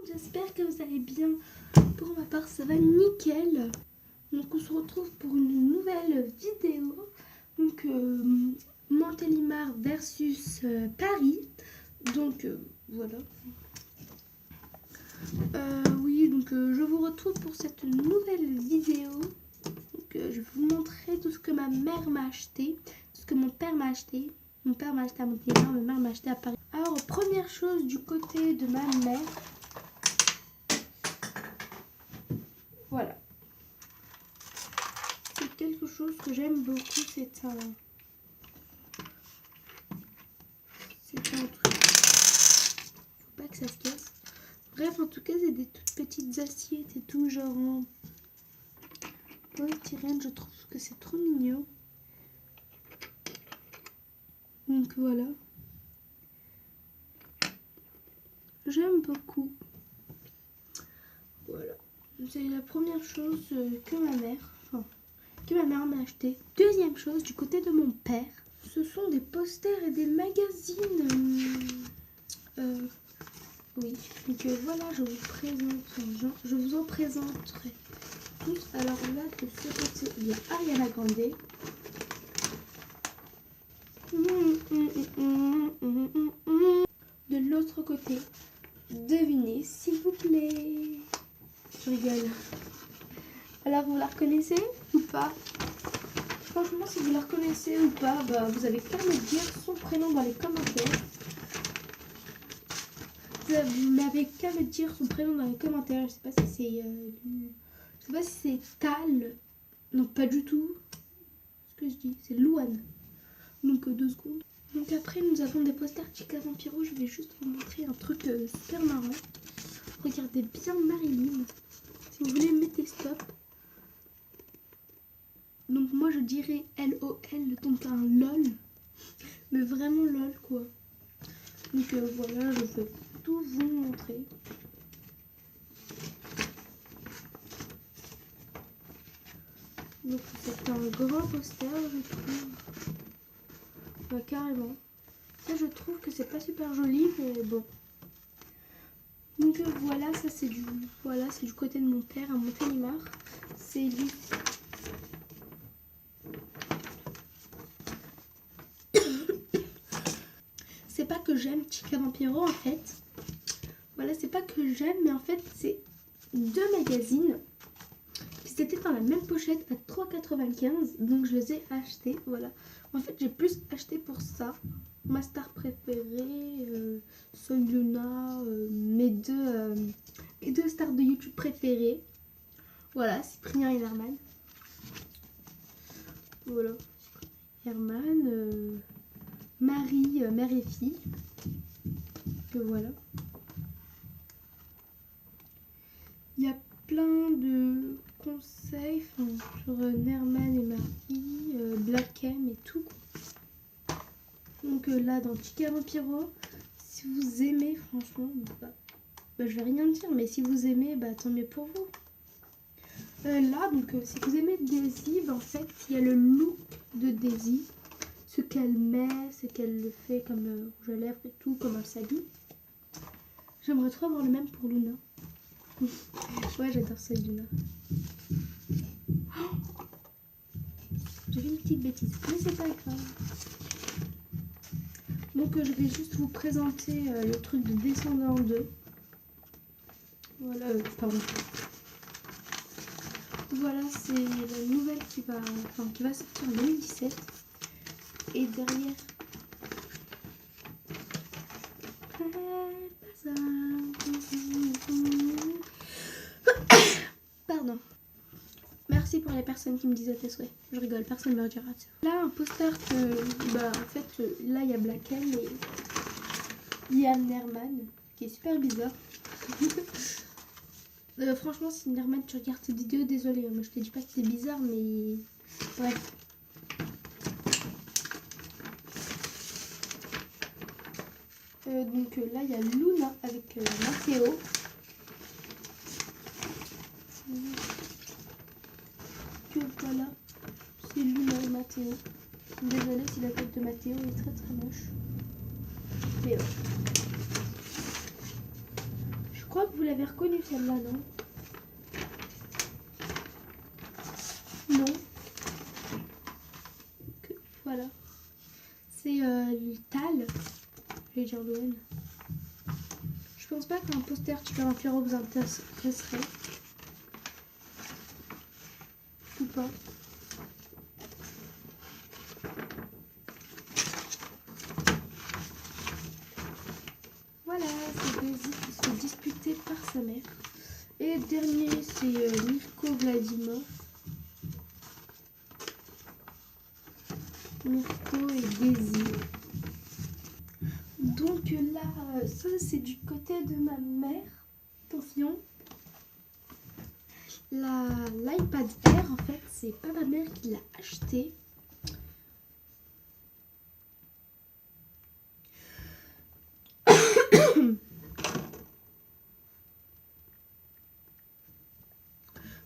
j'espère que vous allez bien. Pour ma part, ça va nickel. Donc on se retrouve pour une nouvelle vidéo. Donc Montélimar versus Paris. Donc voilà. Oui, donc je vous retrouve pour cette nouvelle vidéo. Donc je vais vous montrer tout ce que ma mère m'a acheté, tout ce que mon père m'a acheté. Mon père m'a acheté à Montélimar, ma mère m'a acheté à Paris. Alors première chose du côté de ma mère. Voilà. C'est quelque chose que j'aime beaucoup, c'est un truc. Faut pas que ça se casse. Bref, en tout cas, c'est des toutes petites assiettes et tout, genre en polystyrène. Je trouve que c'est trop mignon. Donc voilà. J'aime beaucoup. Voilà. C'est la première chose que ma mère m'a acheté. Deuxième chose, du côté de mon père, ce sont des posters et des magazines. Oui, donc voilà, je vous en présenterai tous. Alors là, de ce côté, il y a Ariana Grande. De l'autre côté, devinez, s'il vous plaît. Je rigole. Alors, vous la reconnaissez ou pas? Franchement, si vous la reconnaissez ou pas, bah, vous avez qu'à me dire son prénom dans les commentaires. Vous n'avez qu'à me dire son prénom dans les commentaires. Je sais pas si c'est Tal. Non, pas du tout. Ce que je dis, c'est Louane. Donc 2 secondes. Donc après, nous avons des posters Chica Vampiro. Je vais juste vous montrer un truc super marrant. Regardez bien Marilyn. Si vous voulez, mettez stop. Donc moi, je dirais LOL, donc un LOL. Mais vraiment LOL, quoi. Donc voilà, je peux tout vous montrer. Donc c'est un grand poster, je trouve. Bah, carrément. Ça, je trouve que c'est pas super joli, mais bon. Donc voilà, ça c'est du côté de mon père à Montélimar. C'est lui. C'est pas que j'aime Chica Vampiro en fait. Voilà, c'est pas que j'aime, mais en fait c'est 2 magazines. C'était dans la même pochette à 3,95, donc je les ai achetés. Voilà. En fait, j'ai plus acheté pour ça. Ma star préférée, Soy Luna, mes deux stars de YouTube préférées. Voilà, Cyprien et Herman. Voilà. Herman, Marie, mère et fille. Que voilà. Il y a plein de conseils sur Nerman et Marie, Black M et tout. Donc là, dans Chica Vampiro, si vous aimez, franchement, je vais rien dire, mais si vous aimez, tant mieux pour vous. Là, donc, si vous aimez Daisy, en fait, il y a le look de Daisy. Ce qu'elle met, ce qu'elle fait comme rouge à lèvres et tout, comme elle s'habille. J'aimerais trop avoir le même pour Luna. Ouais, j'adore ça, Luna. Oh, j'ai fait une petite bêtise, mais c'est pas grave. Donc je vais juste vous présenter le truc de Descendant 2. Voilà, pardon. Voilà, c'est la nouvelle qui va sortir en 2017. Et derrière... Pardon. Merci pour les personnes qui me disent à tes souhaits. Je rigole, personne ne me redira ça. Là, un poster que... en fait, là, il y a Black M et il y a Nerman, qui est super bizarre. Franchement, si Nerman, tu regardes cette vidéo, désolé, moi je te dis pas que c'est bizarre, mais... Bref. Donc là, il y a Luna avec Mathéo. Que voilà, c'est Luna et Mathéo. Désolée si la tête de Mathéo est très très moche. Mais ouais. Je crois que vous l'avez reconnue celle-là, non? Non. Voilà. C'est Tal. Je vais dire l'ON. Je pense pas qu'un poster Chica Vampiro vous intéresserait. Ou pas. Voilà, c'est Daisy qui se fait disputer par sa mère. Et le dernier, c'est Mirko Vladimov. Mirko et Daisy. Donc là, ça c'est du côté de ma mère. Attention. L'iPad Air, en fait, c'est pas ma mère qui l'a acheté.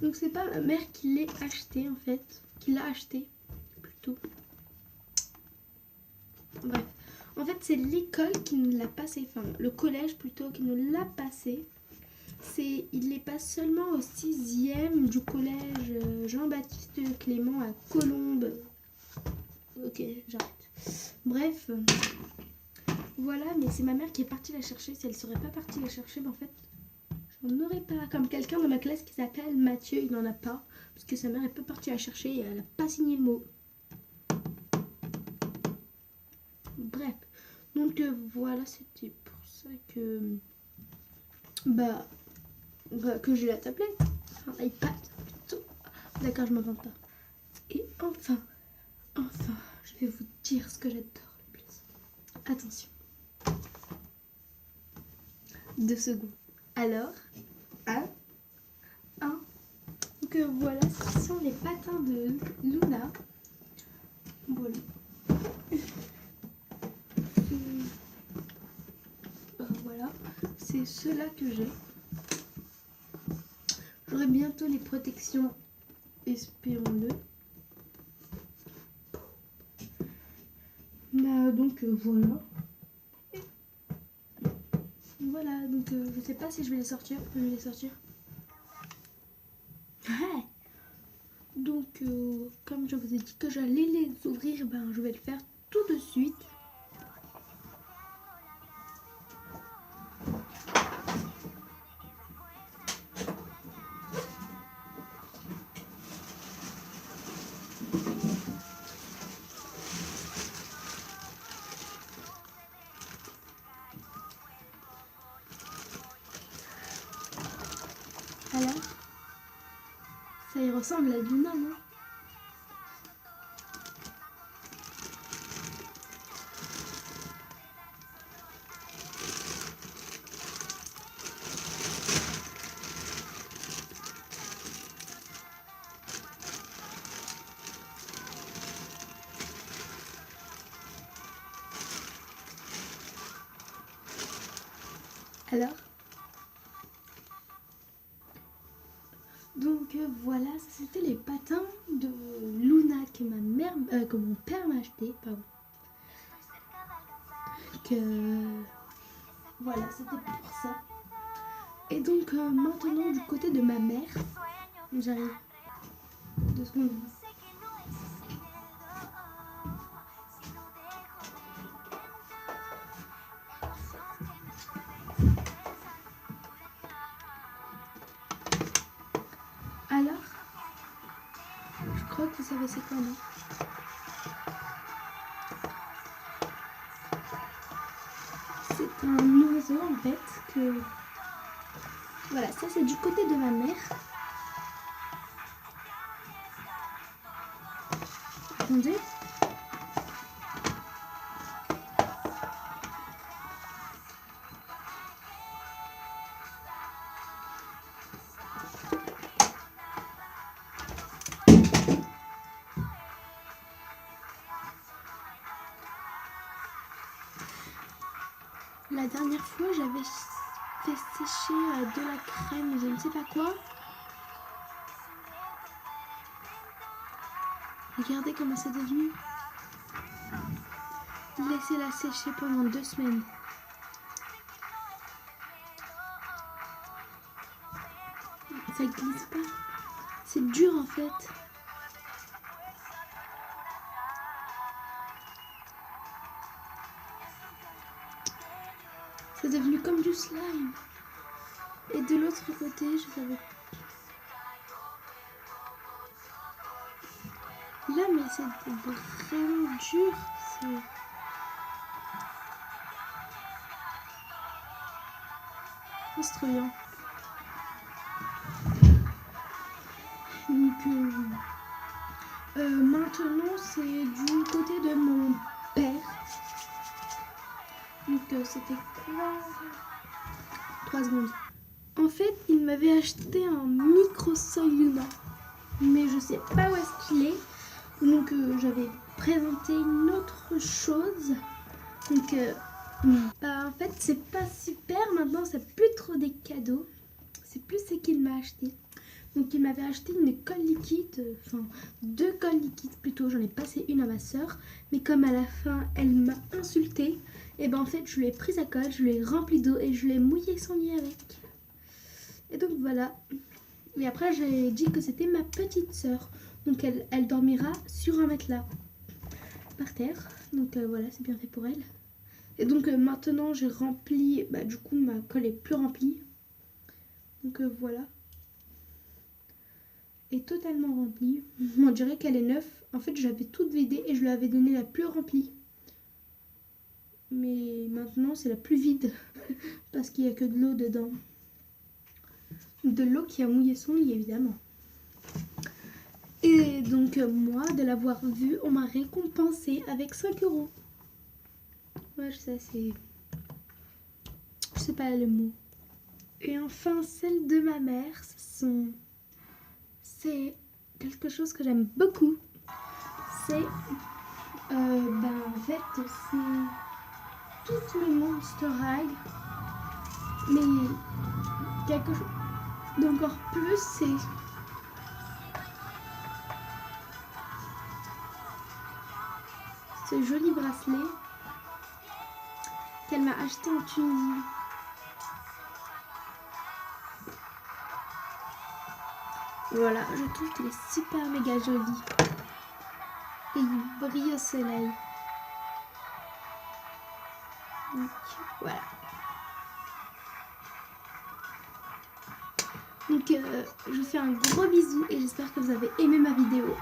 Donc c'est pas ma mère qui l'a acheté en fait, qui l'a acheté plutôt. Bref, en fait c'est l'école qui nous l'a passé, enfin le collège plutôt qui nous l'a passé. Il les passe seulement au 6e du collège Jean-Baptiste Clément à Colombes. Ok, j'arrête. Bref, voilà, mais c'est ma mère qui est partie la chercher. Si elle serait pas partie la chercher, ben en fait, j'en aurais pas. Comme quelqu'un dans ma classe qui s'appelle Mathieu, il n'en a pas. Parce que sa mère est pas partie la chercher et elle a pas signé le mot. Bref, donc voilà, c'était pour ça que que j'ai la tablette, enfin l'iPad plutôt. D'accord, je m'invente pas. Et enfin, je vais vous dire ce que j'adore le plus. Attention. 2 secondes. Alors, 1. Donc voilà, ce sont les patins de Luna. Voilà. Voilà, c'est ceux-là que j'ai. J'aurai bientôt les protections, espérons-le. Donc voilà. Voilà, donc je sais pas si je vais les sortir. Je vais les sortir. Ouais. Donc comme je vous ai dit que j'allais les ouvrir, ben je vais le faire tout de suite. Voilà. Ça y ressemble à Luna, non? Alors, donc voilà, ça c'était les patins de Luna que que mon père m'a acheté, pardon. Voilà, c'était pour ça. Et donc maintenant du côté de ma mère, j'arrive 2 secondes. Alors, je crois que vous savez c'est quoi, non? C'est un oiseau en fait que... Voilà, ça c'est du côté de ma mère. Attendez. La dernière fois, j'avais fait sécher de la crème, je ne sais pas quoi. Regardez comment c'est devenu. Laissez-la sécher pendant 2 semaines. ça glisse pas. C'est dur en fait. C'est devenu comme du slime. Et de l'autre côté, je savais. Là, mais c'est vraiment dur. C'est trop bien. Donc, maintenant, c'est du côté de mon père. Donc, c'était quoi? 3 secondes. En fait, il m'avait acheté un micro Soyuna, mais je sais pas où est-ce qu'il est. Donc, j'avais présenté une autre chose. Donc, en fait, c'est pas super. Maintenant, c'est plus trop des cadeaux. C'est plus ce qu'il m'a acheté. Donc, il m'avait acheté une colle liquide, enfin 2 colles liquides plutôt. J'en ai passé une à ma soeur, mais comme à la fin, elle m'a insultée, et ben en fait, je lui ai pris sa colle, je lui ai rempli d'eau et je l'ai mouillé son lit avec. Et donc voilà. Et après, j'ai dit que c'était ma petite soeur. Donc, elle dormira sur un matelas par terre. Donc voilà, c'est bien fait pour elle. Et donc maintenant, j'ai rempli, du coup, ma colle est plus remplie. Donc voilà. Est totalement remplie. On dirait qu'elle est neuve. En fait, j'avais toute vidée et je lui avais donné la plus remplie. Mais maintenant, c'est la plus vide parce qu'il n'y a que de l'eau dedans. De l'eau qui a mouillé son lit, évidemment. Et donc, moi, de l'avoir vue, on m'a récompensé avec 5 €. Ouais, je sais, c'est... Je sais pas le mot. Et enfin, celle de ma mère, c'est quelque chose que j'aime beaucoup. C'est... en fait, c'est tout le Monster High. Mais quelque chose d'encore plus, c'est... ce joli bracelet qu'elle m'a acheté en Tunisie. Voilà, je trouve qu'il est super méga joli. Et il brille au soleil. Donc voilà. Donc je vous fais un gros bisou et j'espère que vous avez aimé ma vidéo.